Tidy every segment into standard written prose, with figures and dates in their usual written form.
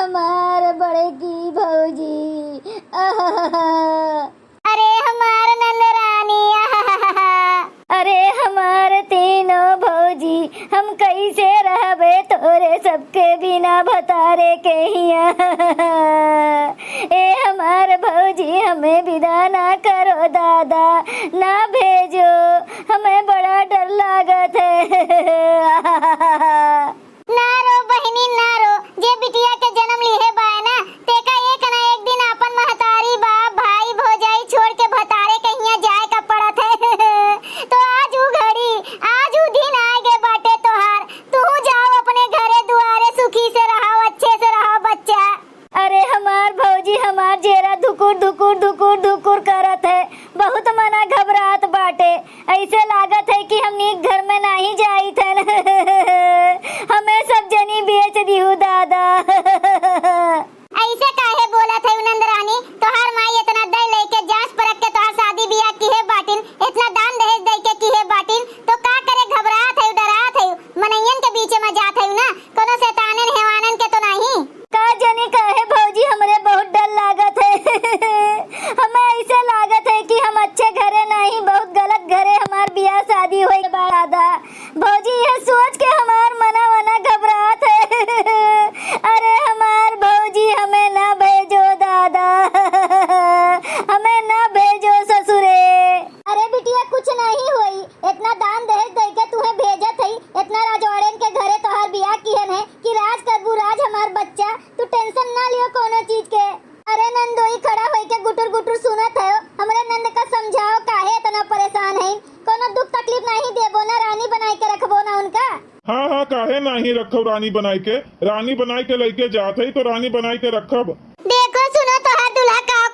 हमार बड़े की भौजी। अरे हमार नंदरानी। अरे हमार तीनों भौजी, हम कैसे रहबे तोरे सबके बिना भतारे के हिया। ए हमार भौजी, हमें विदा ना करो दादा, ना भेजो, हमें बड़ा डर लागत है। ना रो बहनी ना रो, जे बिटिया के जन्म लिए बाय ना तेका एक ना एक दिन अपन महतारी बाप भाई भौजाई छोड़ के भतारे कहिया जाए का पड़त है। तो आज ऊ घड़ी आज ऊ दिन आगे बाटे तोहार, तू जाओ अपने घरे दुआरे सुखी से रहो, अच्छे से रहो बच्चा। अरे हमार भौजी हमार जेरा धुकुर धुकुर धुकुर धुकुर करत है, बहुत मना घबरात बाटे, ऐसे लागत है कि हमनी घर में नहीं जाई थे। हमें सब जनी बेच दिहु दादा। ऐसे काहे बोला थे नंदरानी? तोहार माई इतना दे लेके जांच परख के तोहार शादी बियाह किहे बाटिन, इतना दान दहेज दे के किहे बाटिन, तो का करे घबरात है डरात है, मनैयन के बीच में जात है ना, कोनो शैतानन हेवानन के तो नहीं। का जनी काहे भौजी, हमरे बहुत डर लागत है। हमें ऐसे लागत है कि हम अच्छे घरे नहीं, बहुत गलत घरे हमार बियाह शादी होई दादा। भौजी यह सोच के हमार मना वना घबरात है। अरे हमार भौजी, हमें ना भेजो दादा, हमें ना भेजो ससुरे। अरे बिटिया कुछ नहीं होई, इतना दान दहेज दे के तुम्हें भेजत है, इतना राजवाड़न के घरे तोहार बियाह किहन है कि राज करबू राज हमार बच्चा, तू टेंशन ना लियो कोनो चीज के। अरे नंदोई खड़ा होई के गुटुर गुटुर सुनत है, हमरे नंद का समझाओ काहे इतना परेशान है, कोनो दुख तकलीफ नहीं देबो ना, रानी बनाई के रखबो ना उनका। हाँ हाँ काहे नहीं रखब, रानी बनाई के लेके जात है तो रानी बनाई के रखब। देखो सुनो तोहार दुल्हा कहा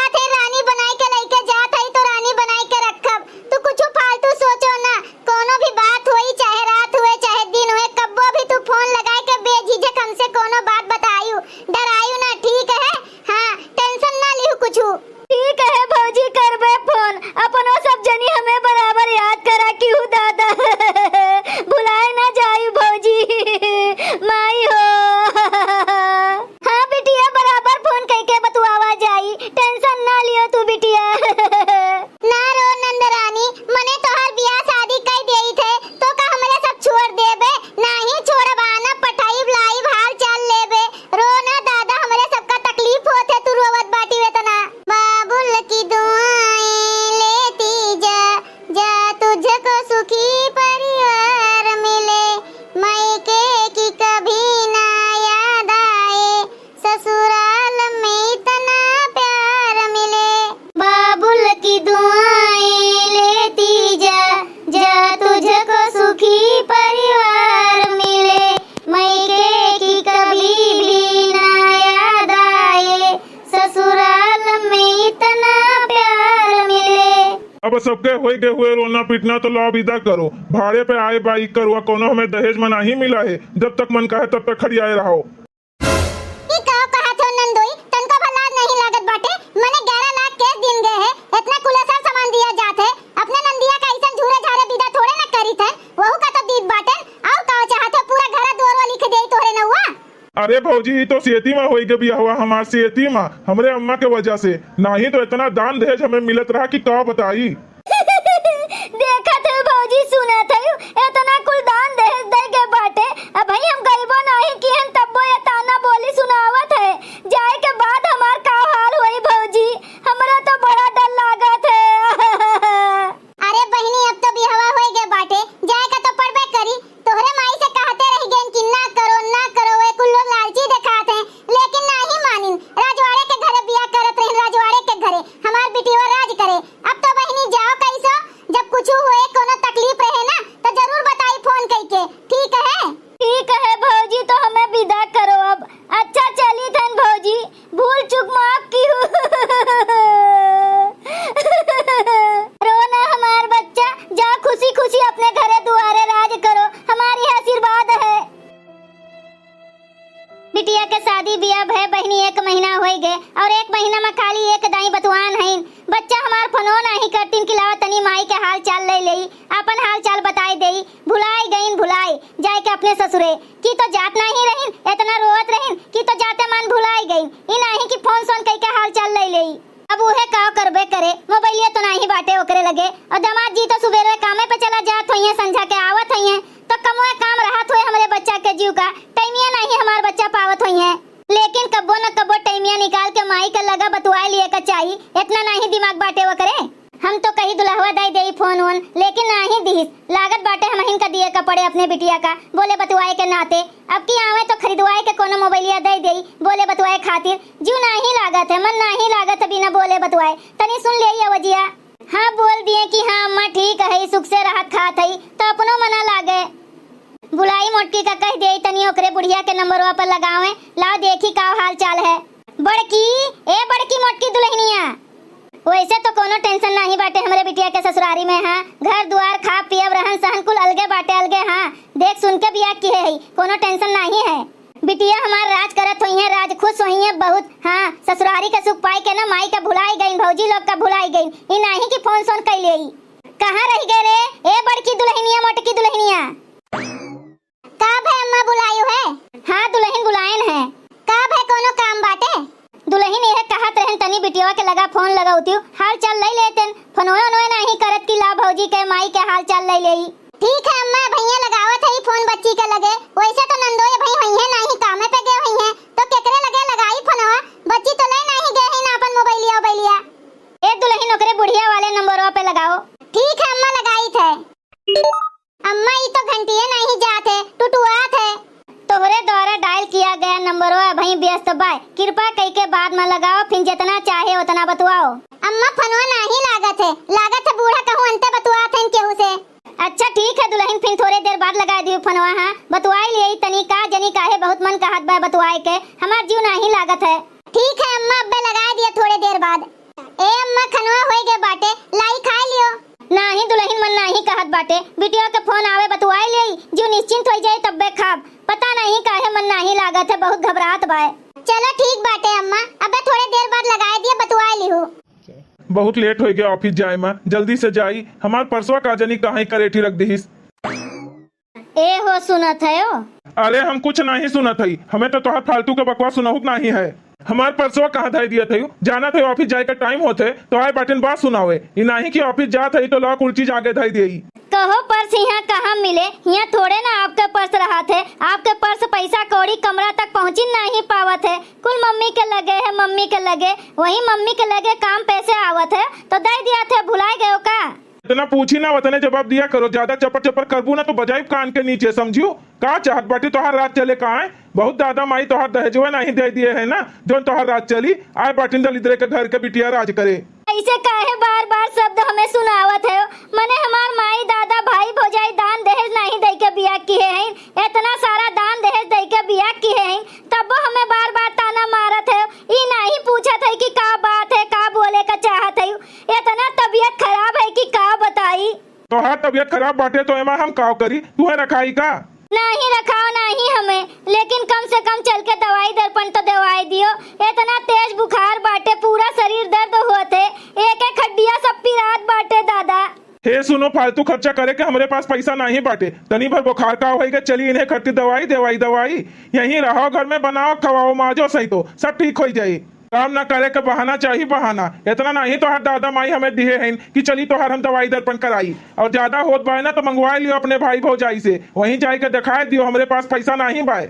थे रानी बनाई के लेके जात है तो रानी बनाई के रखब। तू कुछ फालतू सोचो ना, कोनो भी बात होई चाहे रात हुए चाहे दिन हुए, कब्बो भी तू फोन लगाए के बेझिझक हमसे कोनो बात बतायू, डरायू ना, ठीक है? हाँ टेंशन ना लिहू कुछू। ठीक है भौजी, करबे फोन, अपनो सब जनी हमें बराबर याद करा कि हूँ दादा। भुलाए ना जायू भौजी, माई हो। हाँ बिटिया, बराबर फोन करके बतुआवा जाई, टेंशन ना लियो तू बिटिया। ना रो नंदरानी, मने तोहार बियाह शादी कई देई थे तो का हमरे सब छोड़ देबे? नहीं छोड़बाना, पठाई लाइव हाल चाल लेबे। रो ना दादा, हमरे सबका तकलीफ होत है, तू रोवत बाटी वेतना। बाबुल की दुआएं लेती जा, जा तुझको सुखी परिवार मिले, मायके की कभी ना याद आए, ससुराल में इतना प्यार मिले। बाबुल की दुआएं लेती जा, जा तुझको सुखी परिवार मिले, मायके की कभी भी ना याद आए, ससुराल में इतना प्यार मिले। अब सबके होई के हुए रोना पीटना तो ला विदा करो, भाड़े पे आए बाइक करुआ, कोनो हमें दहेज में नहीं मिला है, जब तक मन कहे तब तक खड़ी आए रहो। ई कहा थो नंदोई, तनको भला नहीं लागत बाटे, मने 11 लाख केस दिन गए है, इतना कुलसा सामान दिया जात है, अपने नंदिया का ऐसा झूरे झारे विदा थोड़े ना करी थे, वहू का तो दीद बाटे, आओ का चाहते पूरा घर दुआर लिख देई तोरे न हुआ। अरे भौजी, ये तो सेती में होई के बिया हुआ, हमार सेती में हमरे अम्मा के वजह से, नहीं तो इतना दान दहेज हमें मिलत रहा कि का बताई। देखा थे भौजी, सुना थे इतना कुल दान दहेज दे के बाटे, अब भाई हम गरीबो नहीं कि हम तब्बो ये ताना बोली सुनावत है, जाए के बाद हमार का हाल होई भौजी, हमरा तो बड़ा डर लागत है। अरे बहनी, अब तो बिहवा होई गे बाटे, जाए का तो पड़बे करी, तोहरे माई से कहते रह गए कि ना करो, वे कुल लोग लालची दिखाते हैं, लेकिन नहीं मानिन, राजवाड़े के घरे बियाह करत रहिन, राजवाड़े के घरे हमार बिटिया राज करे। अब तो बहनी जाओ कैसो, जब कुछ हुए कोनो तकलीफ रहे ना तो जरूर बताई फोन करके, ठीक है? ठीक है भौजी, तो हमें विदा करो अब। अच्छा चली थन भौजी, भूल चूक माफ की हूँ। रोना हमार बच्चा, जा खुशी खुशी अपने घरे दुआरे राज करो, हमारी आशीर्वाद है। बिटिया के शादी बियाह भय बहनी 1 महीना हो गए और 1 महीना में खाली एक दाई बतवान है। बच्चा हमार फोनो नहीं करतीन कि लावा तनी माई के हाल चाल ले लेई, अपन हाल चाल बताई देई, भुलाई गईन भुलाई जाए के अपने ससुरे की तो जात नहीं रहीन, इतना रोवत रहीन की तो अब उहे काव करबे करे, मोबाइलिया तो नहीं बाटे ओकरे लगे। और दामाद जी तो सुबेरे कामे पे चला जात होइए, संझा के आवत होइए, तो कमोए काम रहत होए हमरे बच्चा के जीव का, टाइमिया नहीं हमार बच्चा पावत होइए। लेकिन कब्बो न कब्बो टाइमिया निकाल के माई का लगा बतुआए लिए का चाहिए, इतना नहीं दिमाग बाटे वो करे। हम तो कहीं दुल्हवा दाई दे फोन वोन, लेकिन नहीं दिहिस, लागत बाटे हम हिन का दिए कपड़े अपने बिटिया का, बोले बतुआए के नाते। अब की आवे तो खरीदवाए के कोनो मोबाइलिया दे देई, बोले बतुआए खातिर। जीव नहीं लागत है, मन नहीं लागत है बिना बोले बतुआए। तनी सुन ले अवजिया। हाँ बोल दिए कि हाँ अम्मा ठीक है, सुख से राहत खात है, तो अपनो मना लागे। बुलाई मोटकी का कह दे तनी ओकरे बुढ़िया के नंबरवा पर लगावे, लाओ देखी का हाल चाल है। बड़की ए बड़की मोटकी दुल्हनिया, वैसे तो कोनो टेंशन नहीं बाटे हमरे बिटिया के ससुरारी में। हाँ घर द्वार खा पियब रहन सहन कुल अलगे बाटे अलगे। हाँ देख सुन के बियाह की है, कोनो टेंशन नहीं है। बिटिया हमार राज करत होई है, राज खुश होई है बहुत। हाँ ससुरारी के सुख पाई के ना माई का भुलाई गई, भौजी लोग का भुलाई गई, ई नहीं कि फोन सोन कैले। कहाँ रह गए रे ए बड़की दुल्हनिया मोटकी दुल्हनिया? कब है अम्मा बुलायु है? हाँ दुल्हन बुलायन है। कब है कोनो काम बाटे? दुल्हन यह कहत रहन तनी बिटिया के लगा फोन लगाउती, हाल चाल ले लेतेन। फोनवा नोए नहीं करत कि ला भौजी के माई के हाल चाल ले लेई। ठीक है अम्मा, भैया लगावत है फोन बच्ची के लगे। वैसे तो नंदोए भाई होई है नहीं कामे पे गए होई है, तो केकरे लगे लगाई फोनवा? बच्ची तो ले नहीं गए है ना अपन मोबाइलिया। ए दुल्हन ओकरे बुढ़िया वाले नंबरवा पे लगाओ। ठीक है अम्मा लगाई थे। अम्मा ये तो घंटिया नहीं जाते, टुटुआत है। तोहरे द्वारा डायल किया गया नंबरवा भाई व्यस्त बा, कृपा कई के बाद में लगाओ, फिर जितना चाहे उतना बतवाओ। अम्मा फोनवा नहीं लागत है बूढ़ा कहूँ अंते बतुआत है केहू से। अच्छा ठीक है दुल्हन, फिर थोड़े देर बाद लगा दियो फोनवा। हाँ बतुआई लिए तनी का जनी काहे बहुत मन कहत बा बतुआई के, हमार जीव नहीं लागत है। ठीक है अम्मा अब्बे लगा दिया थोड़े देर बाद। ए अम्मा खनवा होई गए बाटे, लाई खा लियो। नहीं दुल्हन मन नहीं कहत बाटे, बिटिया के फोन आवे बतुआई ले, जो निश्चिंत हो जाए तब्बे खाब। पता नहीं काहे मन नहीं लागत है, बहुत घबराहट बा। चलो ठीक बाटे अम्मा, अबे थोड़े देर बाद लगाए दिए बतुआई लिहू। बहुत लेट हो गया ऑफिस जाए में, जल्दी से जाई। हमार परसवा का जनी कहाँ करेठी रख दीस। ए हो सुनत है ओ? अरे हम कुछ नहीं सुनत हई, हमें तो तोहार फालतू के बकवास सुनाहुक नहीं है। हमार परसवा कहाँ धाई दिया थे, जाना थे ऑफिस जाए का टाइम होते तो आए बाटिन बात सुनावे, ये नहीं कि ऑफिस जात है तो ला कुल चीज आगे धाई दी। कहो पर्स यहाँ कहाँ मिले, यहाँ थोड़े ना आपके पर्स रहा थे। आपके पर्स पैसा कौड़ी कमरा तक पहुँची नहीं पावत है, कुल मम्मी के लगे है, मम्मी के लगे, वही मम्मी के लगे काम पैसे आवत है तो दे दिया थे, भुलाए गए का? इतना पूछी ना वतने जवाब दिया करो, ज्यादा चपर चपर करबू ना तो बजाई कान के नीचे, समझियो। का चाहत बाटी तोहार रात चले कहाँ है? बहुत दादा माई तोहार दहेजवा नहीं दे दिए है ना, जो तोहार रात चली आए बाटिन दलिद्रे के घर के बिटिया राज करे। ऐसे काहे बार बार शब्द हमें सुनावत है? मने हमार माई दादा भाई भौजाई दान दहेज नहीं दे के बियाह किए हैं, इतना सारा दान दहेज दे के बियाह किए हैं, तब हमें बार बार ताना मारत है। ई नहीं पूछत है कि का बात है, का बोले का चाहत है। इतना तबीयत खराब है कि का बताई। तोहार तबीयत खराब बाटे तो एमा हम काव करी, तू है रखाई का? नहीं रखाओ नहीं हमें, लेकिन कम से कम चल के दवाई दर्पण तो दवाई दियो। इतना तेज बुखार बाटे, पूरा शरीर दर्द होते, एक एक हड्डियां सब पिरात बाटे दादा। हे सुनो, फालतू खर्चा करे के हमरे पास पैसा नहीं बाटे, तनी भर बुखार का होएगा, चली इन्हें खट्टी दवाई दवाई यहीं रहो, घर में बनाओ खवाओ माजो सही तो सब ठीक हो जाये। काम ना करे के बहाना चाहिए, बहाना इतना नहीं तो हर दादा माई हमें दिए हैं कि चली तो हर हम दवाई दर्पण कराई, और ज्यादा होत बाय ना तो मंगवा लियो अपने भाई भौजाई से, वहीं जाए के दिखाए दियो, हमरे पास पैसा नहीं बाय।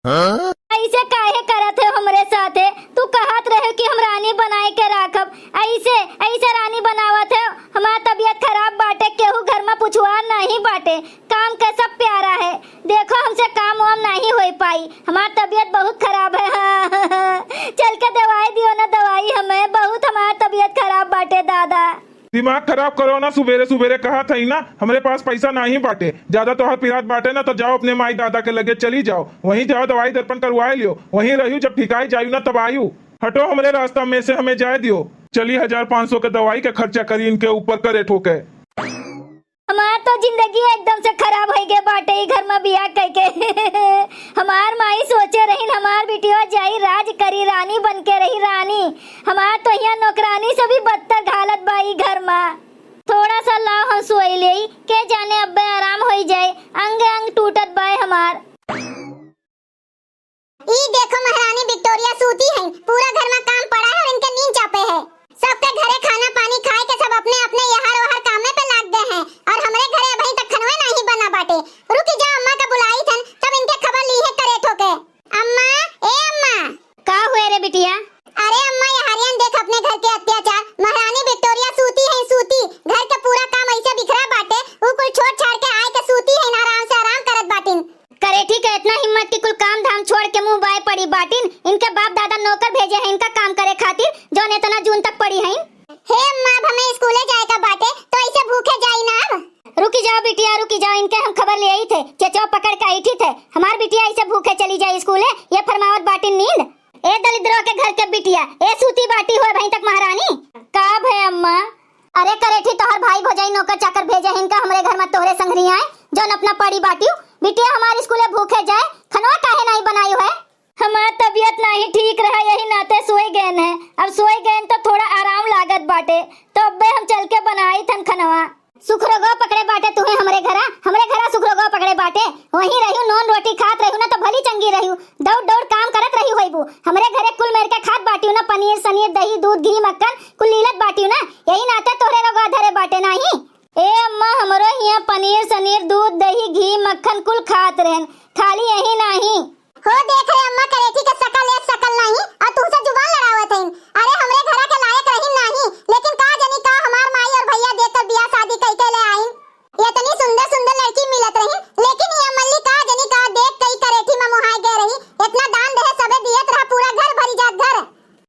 ऐसे काहे करत है हमरे साथे? तू कहत रहे कि हम रानी बनाए के राखब, ऐसे रानी बनावत है। हमार तबीयत खराब बाटे, केहू घर में पुछवार नहीं बाटे, काम के सब प्यारा है। देखो हमसे काम वाम नहीं हो पाई, हमार तबीयत बहुत खराब है। चल के दवाई दियो ना, दवाई हमें, बहुत हमार तबीयत खराब बाटे दादा। दिमाग खराब करो ना, सुबेरे सुबेरे कहा था ही ना हमारे पास पैसा नहीं बाटे, ज्यादा तो हर पिरात बाटे ना तो जाओ अपने माई दादा के लगे चली जाओ, वहीं जाओ दवाई दर्पण करवाए लियो, वहीं रहियो, जब ठिकाई जायू ना तब आयु। हटो हमरे रास्ता में से, हमें जाए दियो। चली 1500 के दवाई के खर्चा करी इनके ऊपर करे ठोके। हमार तो जिंदगी एकदम से खराब हो गए बाटे ई घर में बियाह करके। हमार माई सोचे रही हमार बिटिया जाई राज करी, रानी बन के रही रानी। हमार तो यहाँ नौकरानी से भी बदतर हालत बाई घर में। थोड़ा सा लाओ हम सोई ले, के जाने अब्बे आराम हो जाए, अंग अंग टूटत बाय हमार। ई देखो महारानी विक्टोरिया सूती है, पूरा घर में काम पड़ा है और इनके नींद चापे है। दिन इनके बाप दादा नौकर भेजे हैं इनका काम करे खातिर, जो इतना जून तक पड़ी हैं। हे अम्मा, अब हमें स्कूले जाए का बाटे तो ऐसे भूखे जाई ना। अब रुकी जाओ बिटिया, रुकी जाओ, इनके हम खबर ले आई थे, चचो पकड़ के आई थी थे। हमार बिटिया ऐसे भूखे चली जाए स्कूले, ये फरमावत बाटी नींद। ए दलिद्रों के घर के बिटिया, ए सूती बाटी हुए भाई तक महारानी का है अम्मा। अरे करे थी तोहर भाई भौजाई नौकर चाकर भेजे हैं इनका हमरे घर में तोहरे संगरी आए, जो अपना पड़ी बाटी बिटिया हमारे स्कूले भूखे जाए, खनवा काहे नहीं बनाई है। हमार तबीयत नहीं ठीक रहा, यही नाते सोई गए हैं। अब सोई गए तो थोड़ा आराम लागत बाटे, तो अब्बे हम चल के बनाई थन खनवा। सुखरोगो पकड़े बाटे तुम्हें हमरे घरा सुखरोगो पकड़े बाटे। वहीं रही नॉन रोटी खात रही ना तो भली चंगी रही, दौड़ दौड़ काम करत रही होइबू। हमरे घरे कुल मेर के खात बाटी ना, पनीर सनीर दही दूध घी मक्खन कुल लीलत बाटी ना, यही नाते तोहरे लोग धरे बाटे नहीं। ए अम्मा, हमरो यहाँ पनीर सनीर दूध दही घी मक्खन कुल खात रहन, खाली यही नहीं हो। देख रहे अम्मा करे थी के सकल नहीं और तुमसे जुबान लड़ावत हैं। अरे हमरे घरा के लायक रही नहीं, लेकिन का जनी का हमार माई और भैया देखकर बियाह शादी कई के ले आईन। इतनी सुंदर सुंदर लड़की मिलत रही, लेकिन ये मल्ली का जनी का देख कई करे थी मैं मुहाई गए रही। इतना दान दे सबे दियत रहा, पूरा घर भरी जात घर।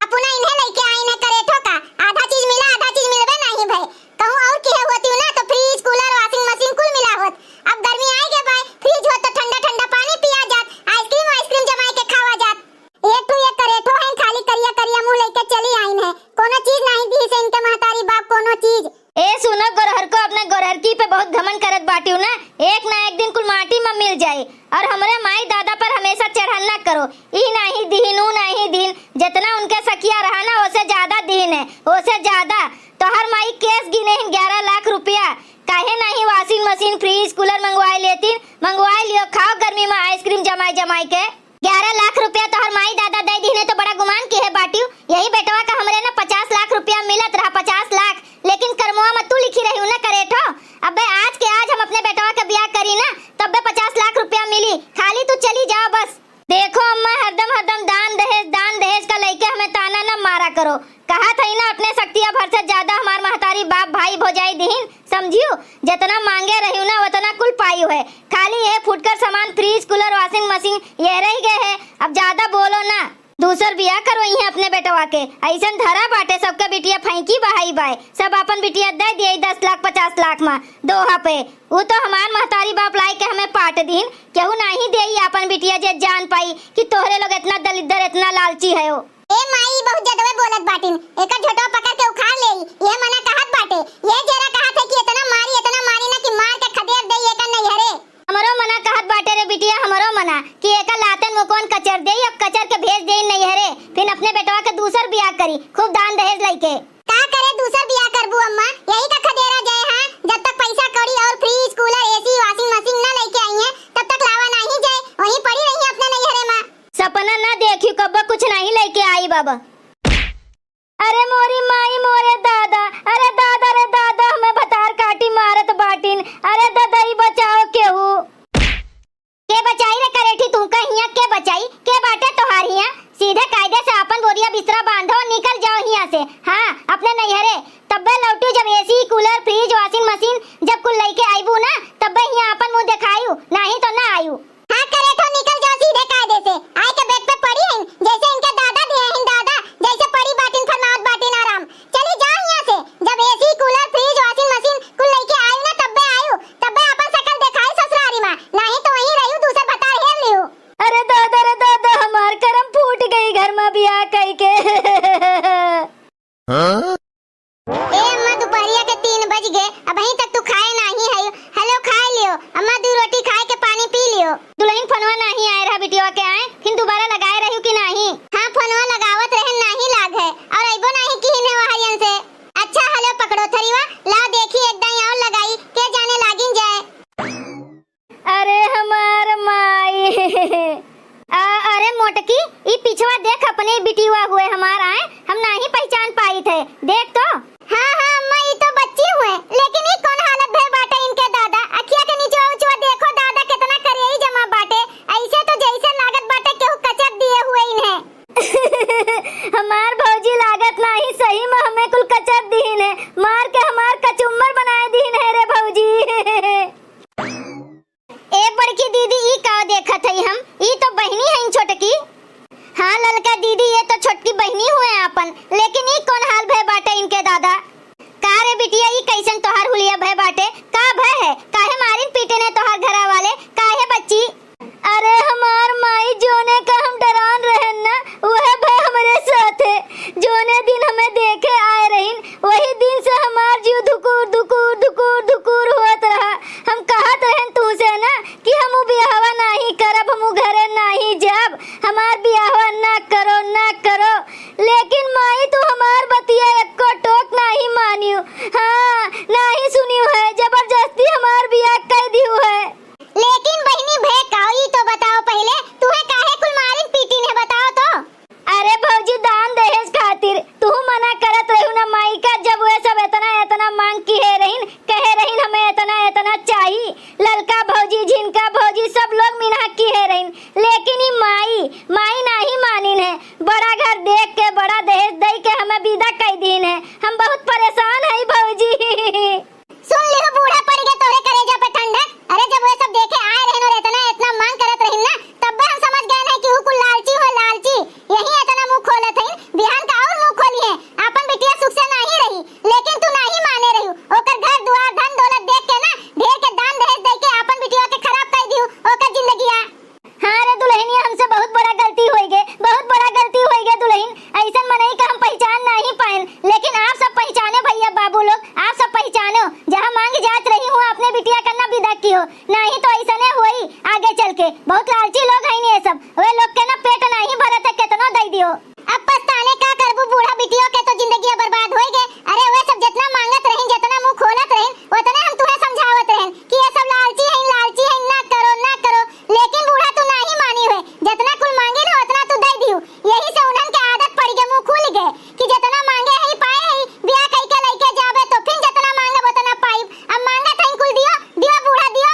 अपना इन्हें लेके आईन है करेठो का, आधा चीज मिला आधा चीज मिलबे नहीं भाई। कहूं और की होती ना तो फ्रिज कूलर वाशिंग मशीन कुल मिला होत। अब गर्मी आई के भाई, फ्रिज हो तो ठंडा ठंडा पानी पिया जात, आइसक्रीम जमाई के खावा जात। एक तो ये करेठो है खाली करिया करिया मुंह लेके चली आईन है, कोनो चीज नहीं दी से इनके महतारी बाप कोनो चीज। ए सुनो गोरहर को, अपने गोरहरकी पे बहुत घमंड करत बाटी ना, एक ना एक दिन कुल माटी में मिल जाए। और हमरे माई दादा पर हमेशा चढ़न ना करो, ई नहीं दीन ऊ नहीं दीन, जितना उनके सखिया रहा ना उससे ज्यादा दीन है, उससे ज्यादा। तो हर माई केस गिने 11 लाख रुपया, काहे नहीं वाशिंग मशीन फ्रिज कूलर मंगवाई लेती, मंगवाई लियो, खाओ गर्मी में आइसक्रीम जमाई के। 11 लाख रुपया तो हर माई दादा दे दी तो बड़ा गुमान की है बाटी। यही बेटवा का हमरे ना 50 लाख रुपया मिलत रहा, 50 लाख, लेकिन कर्मवा में तू लिखी रही ना करेठो। अबे आज के आज हम अपने बेटवा का ब्याह करी ना तब 50 लाख रुपया मिली, खाली तू चली जाओ बस। देखो अम्मा, हरदम दान दहेज का लेके हमें ताना न मारा करो। कहा था ना अपने शक्तियां भर से ज्यादा हमार महतारी बाप भाई भौजाई दीन, समझियो। जितना मांगे रही ना उतना कुल पाई है, खाली ये फुटकर सामान फ्रिज कूलर वाशिंग मशीन ये रह गए है। अब ज्यादा बोलो ना, दूसर बियाह करो यही अपने बेटवा के। ऐसा धरा बाटे सबके बिटिया फैंकी बहाई बाय, सब अपन बिटिया दे दिए 10 लाख 50 लाख में दोहा पे। वो तो हमार महतारी बाप लाई के हमें पाट दीन, केहू नहीं दे अपन बिटिया जे जान पाई कि तोहरे लोग इतना दलिद्र इतना लालची है। हो ए माई बहुत जदवे बोलत बाटिन, एका झोटो पकड़ के उखाड़ ले, ये मना कहत बाटे। ये जरा कहत है कि इतना मारी ना कि मार के खदेर दे एका नहीं हरे। हमरो मना कहत बाटे रे बिटिया, हमरो मना कि एका लातन मुकोन कचर दे, अब कचर के भेज दे नहीं हरे, फिर अपने बेटवा के दूसर बियाह करी, खूब दान दहेज लइके। का करे दूसर बियाह करबू अम्मा, यही का खदेरा जाए। हां, जब तक पैसा कौड़ी और fridge cooler AC washing machine ना लेके आई है तब तक लावा नहीं जाए, वहीं पड़ी रही अपने नहीं हरे मां। सपना ना देखियो कब कुछ नहीं लेके आई बाबा। अरे मोरी माई मोरे दादा, अरे दादा रे दादा, हमें भतार काटी मारत बाटिन। अरे दादाई बचाओ केहू के बचाई रे करेठी, तू कहिया के बचाई के बाटे तोहारिया। सीधे कायदे से अपन बोरिया बिस्तरा बांधो और निकल जाओ यहाँ से। हाँ, अपने नैहरे तब्बे लौटू जब AC cooler fridge washing machine जब कुल लेके आईबू ना तब्बे यहाँ अपन मुंह दिखायू, नहीं तो ना आयू। हाँ करे तो निकल जाओ सीधे कायदे से, आए के बेड पे पड़ी हैं जैसे इनके दादा दिए हैं, दादा जैसे पड़ी बाटिन फरमावत बाटिन आराम। चली जाओ यहाँ से, जब AC cooler fridge washing machine कुल लेके आयू ना तब्बे आयू, तब्बे अपन शकल दिखाई ससुरारी मां, नहीं तो वहीं रहू दूसरा बता हेल लियो। अरे दादा रे दादा, हमार करम फूट गई घर में बियाह कई के। ए अम्मा, दोपहरिया के 3 बज गए, अब अभी तक तू खाए नहीं है। हेलो खा लियो अम्मा, 2 रोटी खाए के पानी पी लियो। दुल्हन फोनवा नहीं आए रहा बिटिया के आए, फिर दोबारा लगाए रही कि नहीं? हाँ, फोनवा लगावत रहे नहीं लाग है, और अइबो नहीं की ने वहायन से। अच्छा हेलो पकड़ो थरीवा, लाओ देखी एकदम और लगाई के जाने लागिन जाए। अरे हमार माई अरे मोटकी, ई पिछवा देख अपने बिटिया हुए हमार आए, हम नहीं पहचान पाई थे, देख तो। हाँ हाँ अम्मा, ई तो बच्ची हुए, लेकिन ई कौन हालत भे बाटे इनके दादा, अखिया के नीचे उचवा देखो दादा कितना करियई जमा बाटे, ऐसे तो जैसे लागत बाटे केहू कचर दिए हुए इन्हें। हमार भौजी लागत नहीं, सही में हमें कुल कचर दीन है, मार के हमार कचुम्बर बनाए दीन है रे भौजी। एक बड़की दीदी ई का देखत हई हम, ई तो बहनी है छोटकी। हाँ बड़का दीदी ये तो छोटकी बहनी हुए अपन, लेकिन ई कौन हाल भय बाटे इनके दादा। का रे बिटिया ई कैसन तोहार हुलिया भय बाटे, का भय है, काहे मारिन पीटे ने तोहार घरा वाले, काहे बच्ची। अरे हमार माई जोने का हम डरान रहन ना, वह भय हमारे साथ है। जोने दिन हमें देखे आए रहीन, वही दिन से हमार जीव धुकुर धुकुर धुकुर धुकुर होत रहा। हम कहत रहन तू से ना कि हम बियाहवा नहीं करब, हम घरे नहीं जाब, हमार बियाहवा ना करो ना करो। लेकिन माई तू हमार बतिया एको टोक नहीं मानियो, हाँ नहीं सुनियो है, जबरदस्ती हमार बियाह कर दियो है। लेकिन बहनी भय काई तो बताओ पहले, तुम्हें काहे कुल मारिन पीटी ने बताओ तो। अरे भौजी दान दहेज खातिर तू मना करत रहू ना माई का, जब वे सब इतना इतना मांग की है रहीन, कहे रहीन हमें इतना इतना चाहिए। ललका भौजी झिनका भौजी सब लोग मिना की है रहीन, लेकिन ई माई नहीं मानिन है। बड़ा घर देख के बड़ा दहेज दे के हमें विदा कर दीन है। हम बहुत परेशान है भौजी। सुन लिहो बूढ़ा पड़ गया तोरे कलेजा पे ठंडक। अरे जब वे सब देखे आए रहन और इतना मांग करत रहिन ना, तब हम समझ गए ना कि ऊ कुल लालची हो लालची, यही इतना मुंह खोलत हइन। बिहान का और मुंह खोली है, अपन बिटिया सुख से नहीं रही, लेकिन तू नहीं माने रही। ओकर घर दुआर धन दौलत देख के ना ढेर के दान दहेज दे के अपन बिटिया के खराब कर दियो ओकर जिंदगिया। हाँ रे दुल्हनिया, हमसे बहुत बड़ा गलती होई गे, बहुत बड़ा गलती होई गे दुल्हन। ऐसा मनई का हम पहचान नहीं पाएन, लेकिन आप सब पहचाने भैया बाबू लोग, आप सब पहचानो। जहाँ मांग जात रही हूँ अपने बिटिया करना विदा की हो, नहीं तो ऐसा नहीं होई आगे चल के। बहुत लालची लोग हैं ये सब, वे लोग के ना पेट नहीं भरत है, कितना दे दियो। अब पछताने का करबू, बूढ़ा बिटिया के तो जिंदगी बर्बाद होई गए। अरे वे सब जितना मांगत रहिन, जितना मुंह खोलत रहिन, उतने हम तुम्हें समझावत रहन कि ये सब लालची है, ना करो ना करो। लेकिन बूढ़ा तू नहीं मानी है, जितना कुल मांगे ना उतना तू दे दियो। यही से उन्हन के आदत पड़ गए, मुंह खुल गए कि जितना मांगे है पाए है, ब्याह कई के लेके जाबे तो फिर जितना मांगे उतना पाइब। अब मांगत है कुल दियो दियो बूढ़ा दियो।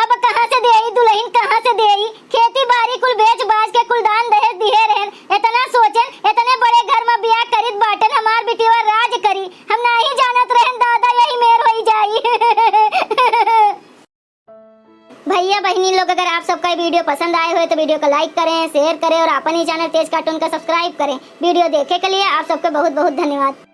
अब कहाँ से देई दुल्हन, कहाँ से देई? खेती बाड़ी कुल बेच बाच के कुल दान दहेज दिए रहन। इतना सोचन, इतने बड़े घर में बियाह करित बाटन, हमार बिटिया राज करी, हम नहीं जानत रहन दादा यही मेर होई जाई। भैया बहनी लोग, अगर आप सबका वीडियो पसंद आए हो तो वीडियो को लाइक करें, शेयर करें और अपन ही चैनल तेज कार्टून का सब्सक्राइब करें। वीडियो देखे के लिए आप सबका बहुत बहुत धन्यवाद।